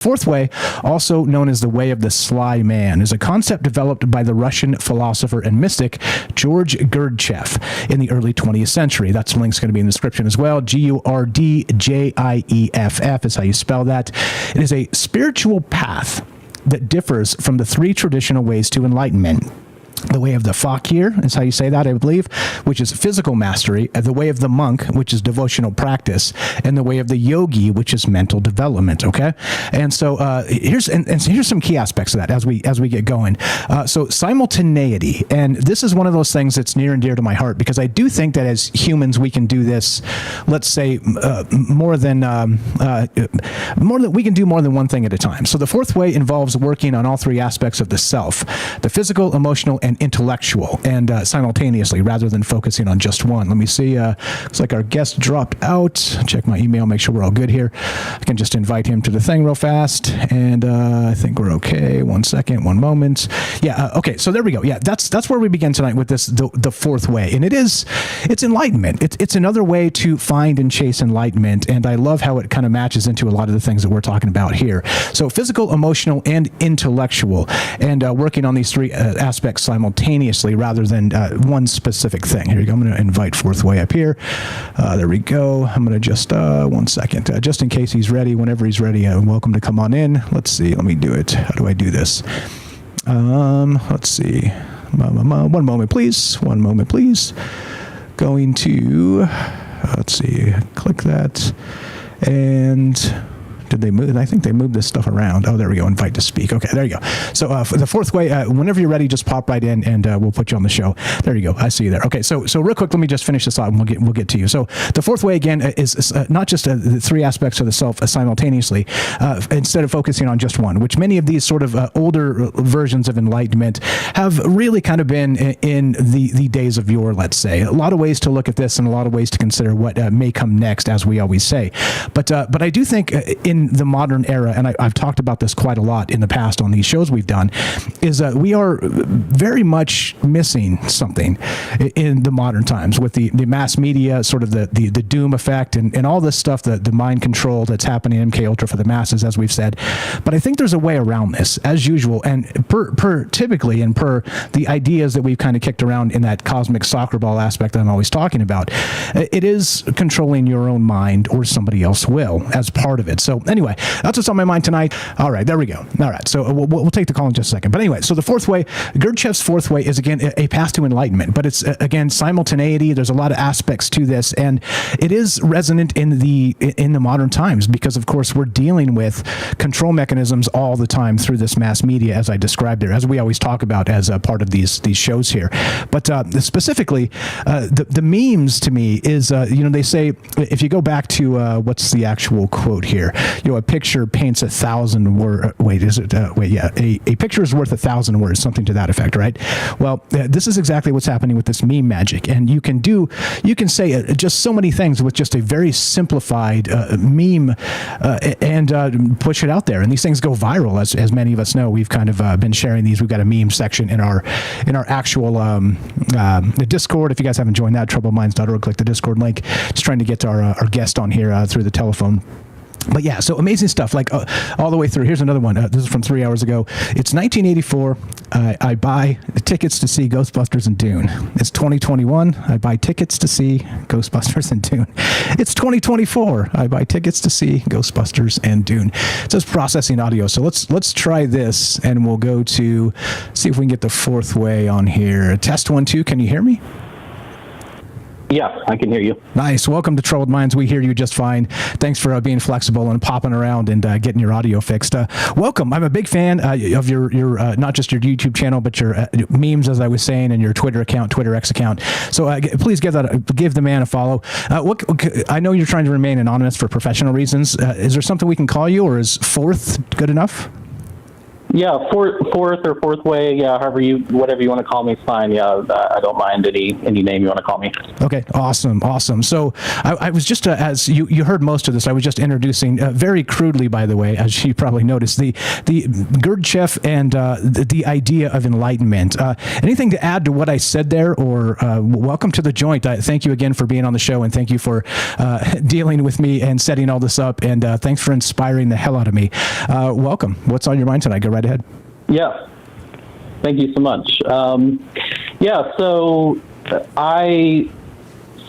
Fourth way, also known as the way of the sly man, is a concept developed by the Russian philosopher and mystic George Gurdjieff in the early 20th century. That's link's going to be in the description as well. Gurdjieff is how you spell that. It is a spiritual path that differs from the three traditional ways to enlightenment. The way of the fakir is how you say that, I believe, which is physical mastery, the way of the monk, which is devotional practice, and the way of the yogi, which is mental development. Okay, and so here's some key aspects of that as we get going. So simultaneity, and this is one of those things that's near and dear to my heart, because I do think that as humans we can do this. Let's say more than we can do more than one thing at a time. So the fourth way involves working on all three aspects of the self: the physical, emotional, and intellectual, and simultaneously, rather than focusing on just one. Let me see. Looks like our guest dropped out. Check my email, make sure we're all good here. I can just invite him to the thing real fast, and I think we're okay. 1 second, one moment. Yeah. Okay. So there we go. Yeah. That's where we begin tonight with this, the fourth way, and it's enlightenment. It's another way to find and chase enlightenment, and I love how it kind of matches into a lot of the things that we're talking about here. So physical, emotional, and intellectual, and working on these three aspects simultaneously rather than one specific thing. Here you go. I'm going to invite fourth way up here. There we go. I'm going to just 1 second, just in case he's ready. Whenever he's ready, welcome to come on in. Let's see. Let me do it. How do I do this? Let's see. One moment, please. One moment, please. Going to, let's see, click that. And did they move? I think they moved this stuff around. Oh, there we go. Invite to speak. Okay, there you go. So for the fourth way, whenever you're ready, just pop right in, and we'll put you on the show. There you go. I see you there. Okay, so real quick, let me just finish this out, and we'll get to you. So the fourth way again is not just the three aspects of the self simultaneously, instead of focusing on just one, which many of these sort of older versions of enlightenment have really kind of been in the days of yore. Let's say a lot of ways to look at this, and a lot of ways to consider what may come next, as we always say. But I do think in the modern era, and I've talked about this quite a lot in the past on these shows we've done, is we are very much missing something in the modern times with the mass media, sort of the doom effect, and all this stuff, the mind control that's happening in MK Ultra for the masses, as we've said. But I think there's a way around this, as usual, and per typically, and per the ideas that we've kind of kicked around in that cosmic soccer ball aspect that I'm always talking about. It is controlling your own mind, or somebody else will, as part of it. So anyway, that's what's on my mind tonight. All right, there we go. All right, so we'll take the call in just a second. But anyway, so the fourth way, Gurdjieff's fourth way, is again a path to enlightenment, but it's again simultaneity. There's a lot of aspects to this, and it is resonant in the modern times, because of course we're dealing with control mechanisms all the time through this mass media, as I described there, as we always talk about as a part of these shows here. But specifically, the memes to me is they say, if you go back to what's the actual quote here, a picture paints 1,000 words. A picture is worth 1,000 words, something to that effect, right? Well, this is exactly what's happening with this meme magic, and you can say just so many things with just a very simplified meme, and push it out there, and these things go viral, as many of us know. We've kind of been sharing these. We've got a meme section in our actual the Discord. If you guys haven't joined that, troubledminds.org, click the Discord link. Just trying to get our guest on here through the telephone. But yeah, so amazing stuff, like all the way through. Here's another one. This is from 3 hours ago. It's 1984. I buy tickets to see Ghostbusters and Dune. It's 2021. I buy tickets to see Ghostbusters and Dune. It's 2024. I buy tickets to see Ghostbusters and Dune. It says processing audio. So let's try this, and we'll go to see if we can get the fourth way on here. Test 1 2. Can you hear me? Yes, I can hear you. Nice. Welcome to Troubled Minds. We hear you just fine. Thanks for being flexible and popping around and getting your audio fixed. Welcome. I'm a big fan of your not just your YouTube channel, but your memes, as I was saying, and your Twitter account, Twitter X account. So please give the man a follow. I know you're trying to remain anonymous for professional reasons. Is there something we can call you, or is fourth good enough? Yeah, fourth way. Yeah, whatever you want to call me is fine. Yeah, I don't mind any name you want to call me. Okay, awesome. So I was just, as you heard most of this, I was just introducing, very crudely, by the way, as you probably noticed, the Gurdjieff and the idea of enlightenment. Anything to add to what I said there, or welcome to the joint. Thank you again for being on the show, and thank you for dealing with me and setting all this up, and thanks for inspiring the hell out of me. Welcome. What's on your mind tonight? Go right ahead. Yeah, thank you so much. So I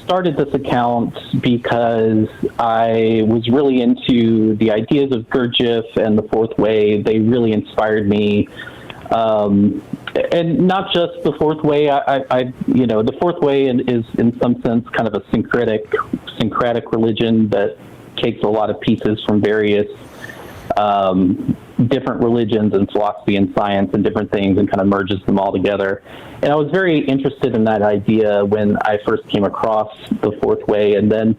started this account because I was really into the ideas of Gurdjieff and the fourth way. They really inspired me. And not just the fourth way. The fourth way is in some sense kind of a syncretic religion that takes a lot of pieces from various different religions and philosophy and science and different things and kind of merges them all together. And I was very interested in that idea when I first came across the fourth way. And then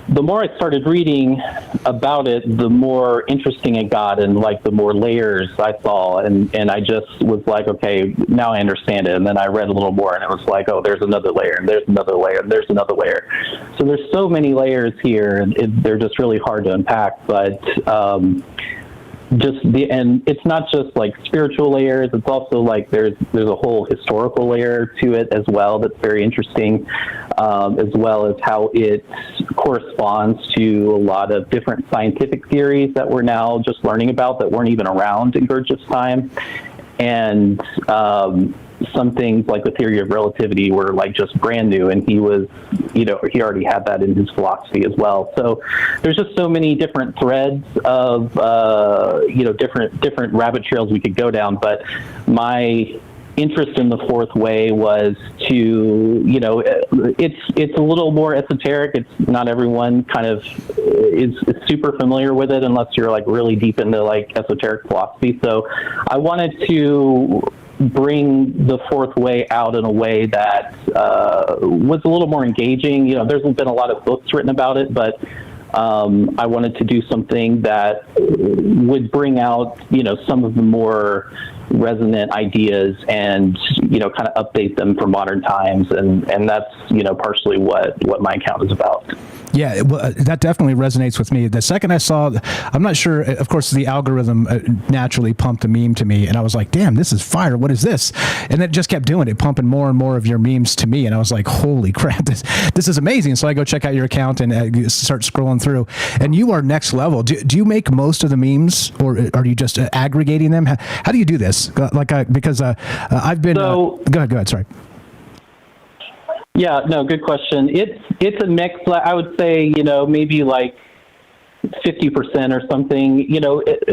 the more I started reading about it, the more interesting it got, and like the more layers I saw. And I just was like, okay, now I understand it. And then I read a little more, and it was like, oh, there's another layer, and there's another layer, and there's another layer. So there's so many layers here, and they're just really hard to unpack. But and it's not just like spiritual layers, it's also like there's a whole historical layer to it as well that's very interesting, as well as how it corresponds to a lot of different scientific theories that we're now just learning about that weren't even around in Gurdjieff's time. And some things like the theory of relativity were like just brand new, and he already had that in his philosophy as well. So there's just so many different threads of different rabbit trails we could go down. But my interest in the fourth way was to, it's a little more esoteric. It's not everyone kind of is super familiar with it unless you're like really deep into like esoteric philosophy. So I wanted to bring the fourth way out in a way that was a little more engaging. There's been a lot of books written about it, but I wanted to do something that would bring out, some of the more resonant ideas and, kind of update them for modern times. And that's, partially what my account is about. Yeah, well, that definitely resonates with me. The second I saw, I'm not sure, of course, the algorithm naturally pumped a meme to me, and I was like, damn, this is fire. What is this? And it just kept doing it, pumping more and more of your memes to me, and I was like, holy crap, this is amazing. So I go check out your account and start scrolling through, and you are next level. Do you make most of the memes, or are you just aggregating them? How do you do this? Because I've been... Go ahead, sorry. Yeah, no, good question. It's a mix. I would say, maybe like 50% or something.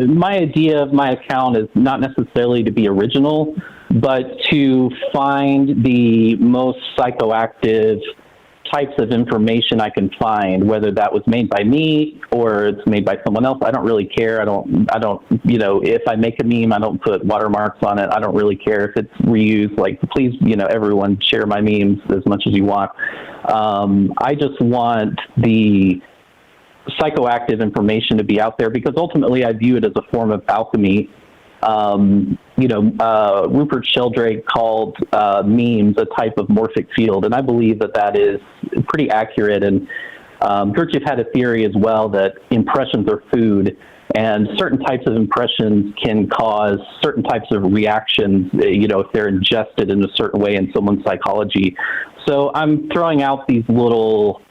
My idea of my account is not necessarily to be original, but to find the most psychoactive types of information I can find, whether that was made by me or it's made by someone else. I don't really care. I don't, if I make a meme, I don't put watermarks on it. I don't really care if it's reused. Like, please, everyone share my memes as much as you want. I just want the psychoactive information to be out there because ultimately I view it as a form of alchemy. Rupert Sheldrake called memes a type of morphic field, and I believe that is pretty accurate. And Gurdjieff had a theory as well that impressions are food, and certain types of impressions can cause certain types of reactions, if they're ingested in a certain way in someone's psychology. So I'm throwing out these little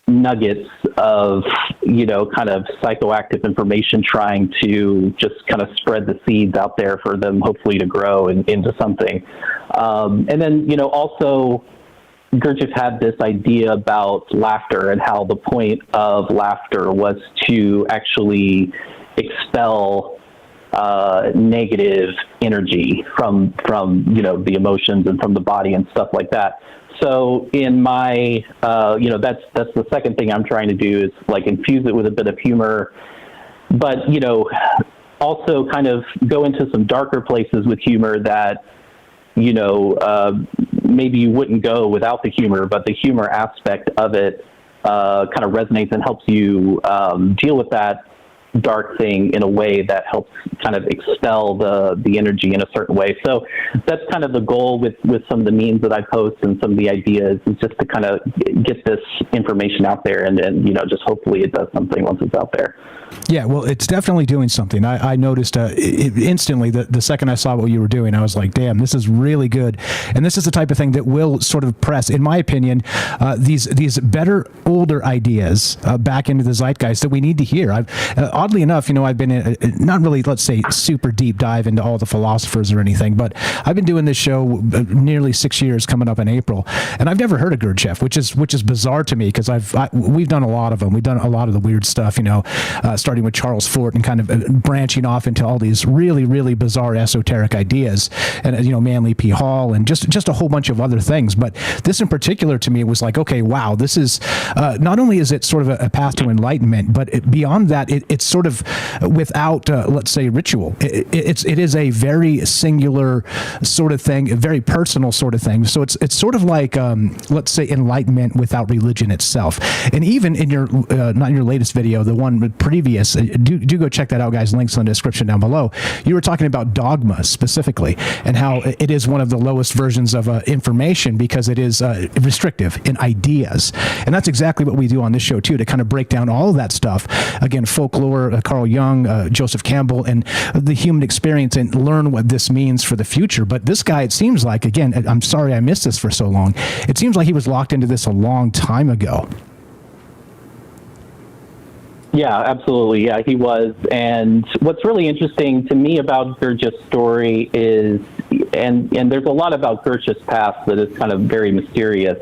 nuggets of, kind of psychoactive information, trying to just kind of spread the seeds out there for them hopefully to grow into something. And then, also Gurdjieff had this idea about laughter and how the point of laughter was to actually expel negative energy from the emotions and from the body and stuff like that. So in my, that's the second thing I'm trying to do is like infuse it with a bit of humor, but, also kind of go into some darker places with humor that, maybe you wouldn't go without the humor, but the humor aspect of it kind of resonates and helps you deal with that dark thing in a way that helps kind of expel the energy in a certain way. So that's kind of the goal with some of the memes that I post and some of the ideas, is just to kind of get this information out there, and just hopefully it does something once it's out there. Yeah, well, it's definitely doing something. I noticed instantly the second I saw what you were doing, I was like, damn, this is really good. And this is the type of thing that will sort of press, in my opinion, these better, older ideas back into the zeitgeist that we need to hear. Oddly enough, I've been not really, let's say, super deep dive into all the philosophers or anything, but I've been doing this show nearly 6 years, coming up in April, and I've never heard of Gurdjieff, which is bizarre to me, because we've done a lot of them. We've done a lot of the weird stuff, starting with Charles Fort and kind of branching off into all these really, really bizarre esoteric ideas, and Manly P. Hall, and just a whole bunch of other things. But this in particular, to me, was like, okay, wow, this is not only is it sort of a path to enlightenment, but beyond that, it's sort of without, let's say, ritual. It is a very singular sort of thing, a very personal sort of thing. So it's sort of like, let's say, enlightenment without religion itself. And even in your, not in your latest video, the one previous, do go check that out, guys. Links in the description down below. You were talking about dogma specifically, and how it is one of the lowest versions of information, because it is restrictive in ideas. And that's exactly what we do on this show too, to kind of break down all of that stuff. Again, folklore, Carl Jung, Joseph Campbell, and the human experience, and learn what this means for the future. But this guy, it seems like, again, I'm sorry I missed this for so long. It seems like he was locked into this a long time ago. Yeah, absolutely. Yeah, he was. And what's really interesting to me about Gurdjieff's story is, and there's a lot about Gurdjieff's past that is kind of very mysterious,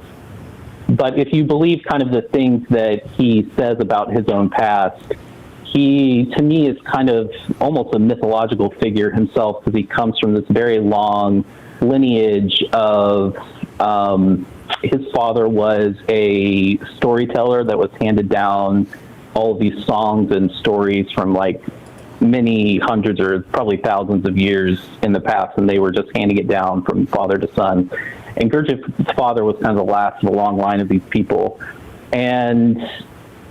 but if you believe kind of the things that he says about his own past, he, to me, is kind of almost a mythological figure himself, because he comes from this very long lineage of, his father was a storyteller that was handed down all of these songs and stories from like many hundreds or probably thousands of years in the past, and they were just handing it down from father to son. And Gurdjieff's father was kind of the last of a long line of these people. And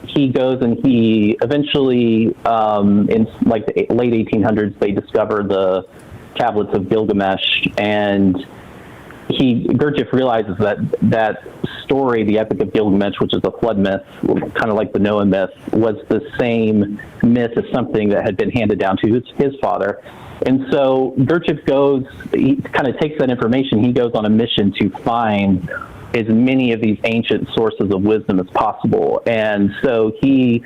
he goes and he eventually, in like the late 1800s, they discover the tablets of Gilgamesh, and Gurdjieff realizes that story, the Epic of Gilgamesh, which is a flood myth, kind of like the Noah myth, was the same myth as something that had been handed down to his father. And so Gurdjieff he kind of takes that information, he goes on a mission to find as many of these ancient sources of wisdom as possible. And so he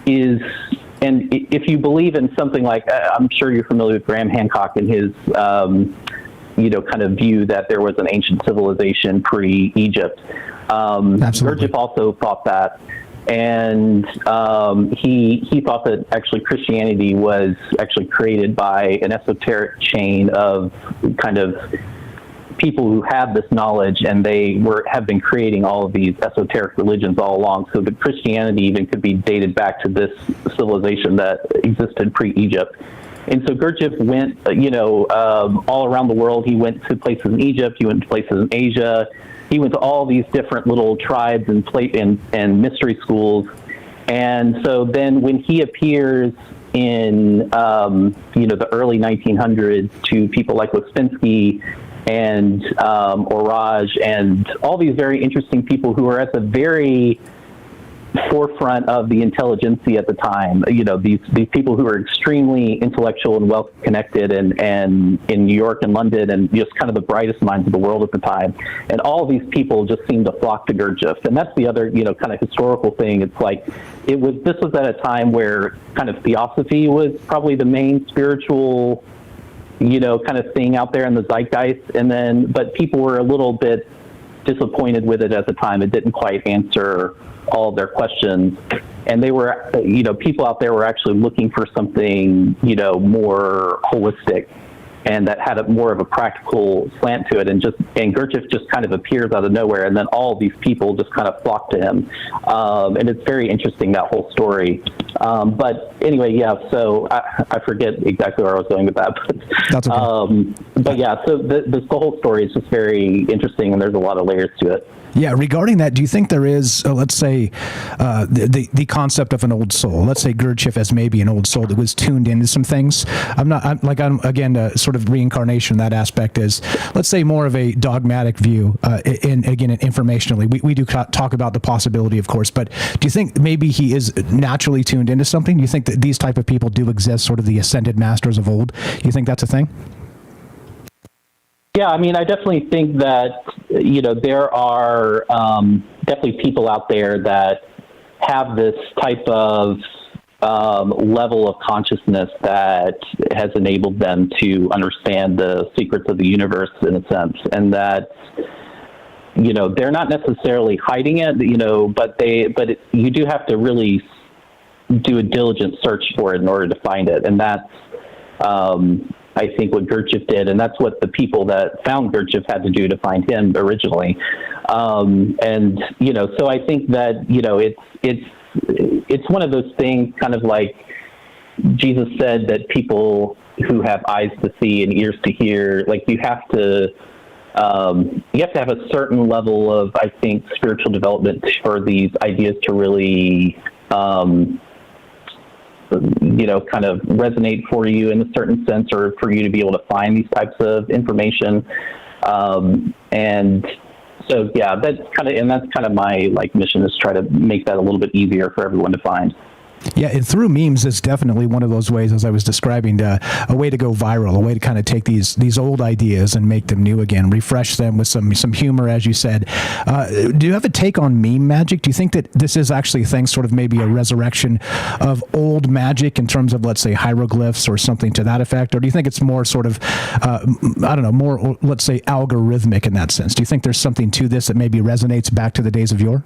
is, and if you believe in something like, I'm sure you're familiar with Graham Hancock and his, kind of view that there was an ancient civilization pre-Egypt. Gurdjieff also thought that, and he thought that actually Christianity was actually created by an esoteric chain of kind of people who have this knowledge, and they have been creating all of these esoteric religions all along. So the Christianity even could be dated back to this civilization that existed pre-Egypt. And so Gurdjieff went, all around the world. He went to places in Egypt. He went to places in Asia. He went to all these different little tribes and mystery schools. And so then when he appears in, the early 1900s to people like Ouspensky and Orage and all these very interesting people who are at the very forefront of the intelligentsia at the time, these people who are extremely intellectual and well connected, and in New York and London, and just kind of the brightest minds of the world at the time. And all of these people just seemed to flock to Gurdjieff. And that's the other, kind of historical thing. It's like, this was at a time where kind of theosophy was probably the main spiritual, kind of thing out there in the zeitgeist. But people were a little bit disappointed with it at the time. It didn't quite answer all of their questions, and they were, people out there were actually looking for something, more holistic, and that had more of a practical slant to it. And Gurdjieff just kind of appears out of nowhere, and then all of these people just kind of flock to him. And it's very interesting, that whole story. But anyway, yeah, so I forget exactly where I was going with that. But, that's okay. But yeah, so the whole story is just very interesting, and there's a lot of layers to it. Yeah, regarding that, do you think there is, let's say, the concept of an old soul? Let's say Gurdjieff as maybe an old soul that was tuned into some things. I'm again, sort of reincarnation. That aspect is, let's say, more of a dogmatic view. Informationally, we do talk about the possibility, of course. But do you think maybe he is naturally tuned into something? Do you think that these type of people do exist, sort of the ascended masters of old? Do you think that's a thing? Yeah, I mean, I definitely think that, there are definitely people out there that have this type of level of consciousness that has enabled them to understand the secrets of the universe, in a sense, and that, they're not necessarily hiding it, but you do have to really do a diligent search for it in order to find it. And that's, I think, what Gurdjieff did, and that's what the people that found Gurdjieff had to do to find him originally. So I think that, it's one of those things, kind of like Jesus said, that people who have eyes to see and ears to hear, like you have to have a certain level of, I think, spiritual development for these ideas to really, kind of resonate for you in a certain sense, or for you to be able to find these types of information. And so, yeah, that's kind of my mission, is try to make that a little bit easier for everyone to find. Yeah, and through memes is definitely one of those ways, as I was describing, a way to go viral, a way to kind of take these old ideas and make them new again, refresh them with some humor, as you said. Do you have a take on meme magic? Do you think that this is actually a thing, sort of maybe a resurrection of old magic in terms of, let's say, hieroglyphs or something to that effect? Or do you think it's more sort of, more, let's say, algorithmic in that sense? Do you think there's something to this that maybe resonates back to the days of yore?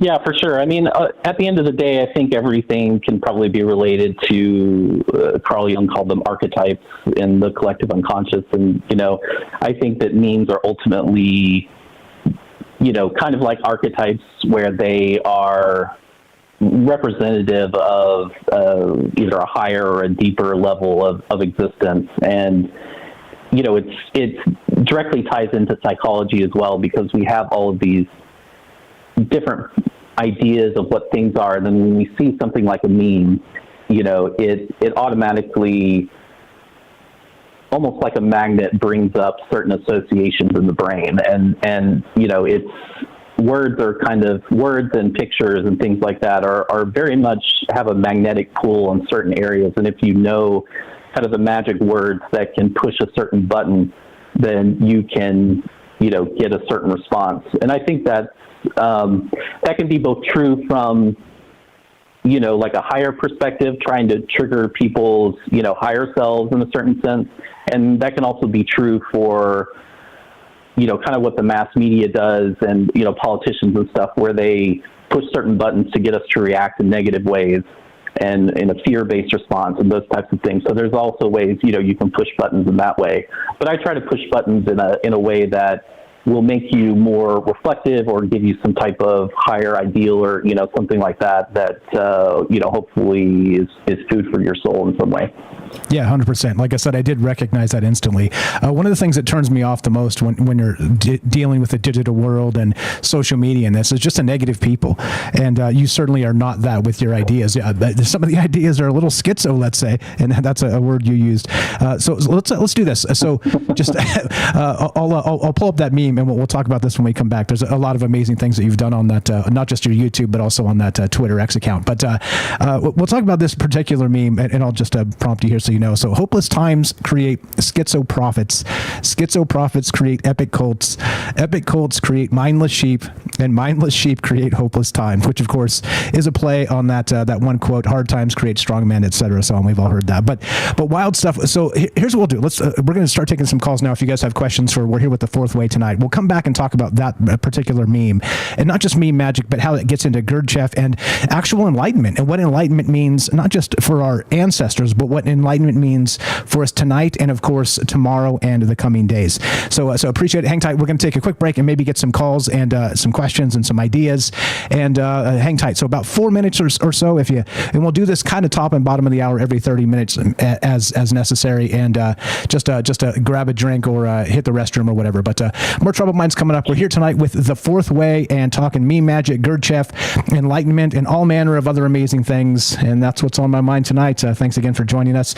Yeah, for sure. I mean, at the end of the day, I think everything can probably be related to, Carl Jung called them archetypes in the collective unconscious. And, I think that memes are ultimately, kind of like archetypes, where they are representative of either a higher or a deeper level of existence. And, it directly ties into psychology as well, because we have all of these different ideas of what things are, and then when we see something like a meme, it automatically, almost like a magnet, brings up certain associations in the brain, and it's words and pictures and things like that are very much have a magnetic pull in certain areas, and if you know kind of the magic words that can push a certain button, then you can get a certain response. And I think that that can be both true from, like a higher perspective, trying to trigger people's, higher selves in a certain sense. And that can also be true for, kind of what the mass media does, and, politicians and stuff, where they push certain buttons to get us to react in negative ways and in a fear-based response and those types of things. So there's also ways, you can push buttons in that way. But I try to push buttons in a way that will make you more reflective, or give you some type of higher ideal, or, something like that, hopefully is food for your soul in some way. Yeah, 100%. Like I said, I did recognize that instantly. One of the things that turns me off the most when you're dealing with the digital world and social media and this is just a negative people. And you certainly are not that with your ideas. Some of the ideas are a little schizo, let's say, and that's a word you used. So let's do this. So just I'll pull up that meme, and we'll talk about this when we come back. There's a lot of amazing things that you've done on that, not just your YouTube, but also on that Twitter X account. But we'll talk about this particular meme, and I'll just prompt you here so you know. So hopeless times create schizo prophets. Schizo prophets create epic cults. Epic cults create mindless sheep, and mindless sheep create hopeless times, which of course is a play on that one quote: hard times create strong men, etc. So we've all heard that. But wild stuff. So here's what we'll do. We're going to start taking some calls now. If you guys have questions, we're here with the Fourth Way tonight. We'll come back and talk about that particular meme, and not just meme magic, but how it gets into Gurdjieff and actual enlightenment, and what enlightenment means, not just for our ancestors, but what enlightenment means for us tonight, and of course tomorrow and the coming days. So appreciate it. Hang tight. We're going to take a quick break and maybe get some calls and some questions and some ideas. And hang tight. So about 4 minutes or so, and we'll do this kind of top and bottom of the hour every 30 minutes as necessary. And just grab a drink or hit the restroom or whatever. But more Troubled Minds coming up. We're here tonight with The Fourth Way and talking meme magic, Gurdjieff, enlightenment, and all manner of other amazing things. And that's what's on my mind tonight. Thanks again for joining us.